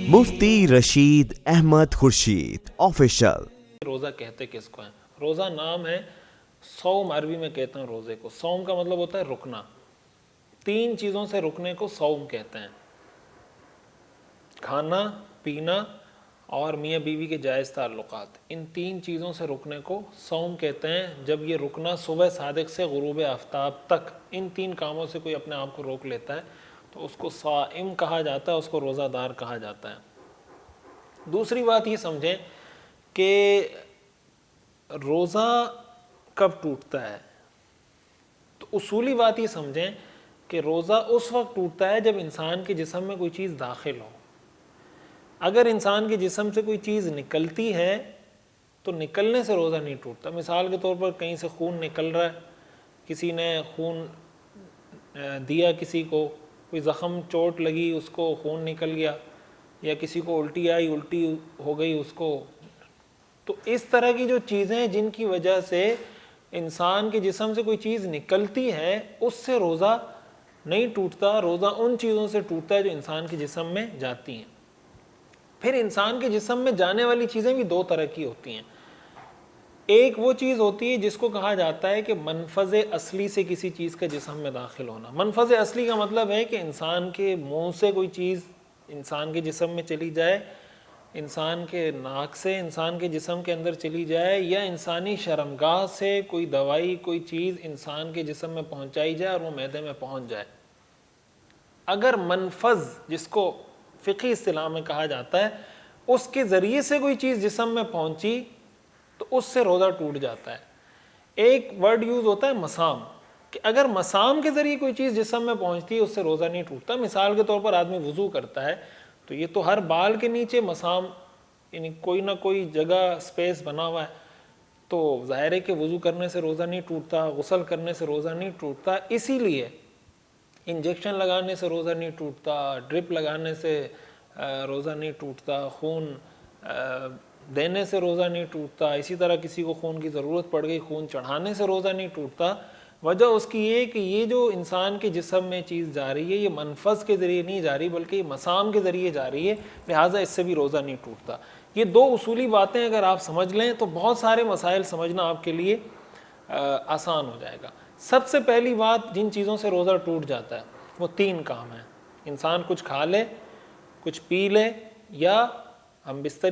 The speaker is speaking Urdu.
مفتی رشید احمد خورشید آفیشل۔ روزہ کہتے کس کو ہیں؟ روزہ نام ہے صوم، عربی میں کہتے ہیں روزے کو۔ صوم کا مطلب ہوتا ہے رکنا، 3 چیزوں سے رکنے کو صوم کہتے ہیں، کھانا پینا اور میاں بیوی کے جائز تعلقات۔ ان 3 چیزوں سے رکنے کو صوم کہتے ہیں۔ جب یہ رکنا صبح صادق سے غروب آفتاب تک ان 3 کاموں سے کوئی اپنے آپ کو روک لیتا ہے تو اس کو صائم کہا جاتا ہے، اس کو روزہ دار کہا جاتا ہے۔ دوسری بات یہ سمجھیں کہ روزہ کب ٹوٹتا ہے، تو اصولی بات یہ سمجھیں کہ روزہ اس وقت ٹوٹتا ہے جب انسان کے جسم میں کوئی چیز داخل ہو۔ اگر انسان کے جسم سے کوئی چیز نکلتی ہے تو نکلنے سے روزہ نہیں ٹوٹتا۔ مثال کے طور پر کہیں سے خون نکل رہا ہے، کسی نے خون دیا، کسی کو کوئی زخم چوٹ لگی اس کو خون نکل گیا، یا کسی کو الٹی آئی الٹی ہو گئی اس کو، تو اس طرح کی جو چیزیں جن کی وجہ سے انسان کے جسم سے کوئی چیز نکلتی ہے اس سے روزہ نہیں ٹوٹتا۔ روزہ ان چیزوں سے ٹوٹتا ہے جو انسان کے جسم میں جاتی ہیں۔ پھر انسان کے جسم میں جانے والی چیزیں بھی 2 طرح کی ہوتی ہیں۔ ایک وہ چیز ہوتی ہے جس کو کہا جاتا ہے کہ منفذ اصلی سے کسی چیز کا جسم میں داخل ہونا۔ منفذ اصلی کا مطلب ہے کہ انسان کے منہ سے کوئی چیز انسان کے جسم میں چلی جائے، انسان کے ناک سے انسان کے جسم کے اندر چلی جائے، یا انسانی شرمگاہ سے کوئی دوائی کوئی چیز انسان کے جسم میں پہنچائی جائے اور وہ معدے میں پہنچ جائے۔ اگر منفذ جس کو فقہی اصطلاح میں کہا جاتا ہے اس کے ذریعے سے کوئی چیز جسم میں پہنچی تو اس سے روزہ ٹوٹ جاتا ہے۔ ایک ورڈ یوز ہوتا ہے مسام، کہ اگر مسام کے ذریعے کوئی چیز جسم میں پہنچتی ہے اس سے روزہ نہیں ٹوٹتا۔ مثال کے طور پر آدمی وضو کرتا ہے تو یہ تو ہر بال کے نیچے مسام، یعنی کوئی نہ کوئی جگہ سپیس بنا ہوا ہے، تو ظاہر ہے کہ وضو کرنے سے روزہ نہیں ٹوٹتا، غسل کرنے سے روزہ نہیں ٹوٹتا۔ اسی لیے انجیکشن لگانے سے روزہ نہیں ٹوٹتا، ڈرپ لگانے سے روزہ نہیں ٹوٹتا، خون دینے سے روزہ نہیں ٹوٹتا، اسی طرح کسی کو خون کی ضرورت پڑ گئی خون چڑھانے سے روزہ نہیں ٹوٹتا۔ وجہ اس کی یہ کہ یہ جو انسان کے جسم میں چیز جا رہی ہے یہ منفذ کے ذریعے نہیں جا رہی بلکہ یہ مسام کے ذریعے جا رہی ہے، لہٰذا اس سے بھی روزہ نہیں ٹوٹتا۔ یہ 2 اصولی باتیں اگر آپ سمجھ لیں تو بہت سارے مسائل سمجھنا آپ کے لیے آسان ہو جائے گا۔ سب سے پہلی بات جن چیزوں سے روزہ ٹوٹ جاتا ہے وہ 3 کام ہیں۔ انسان کچھ کھا لے، کچھ پی لے، یا ہم بستر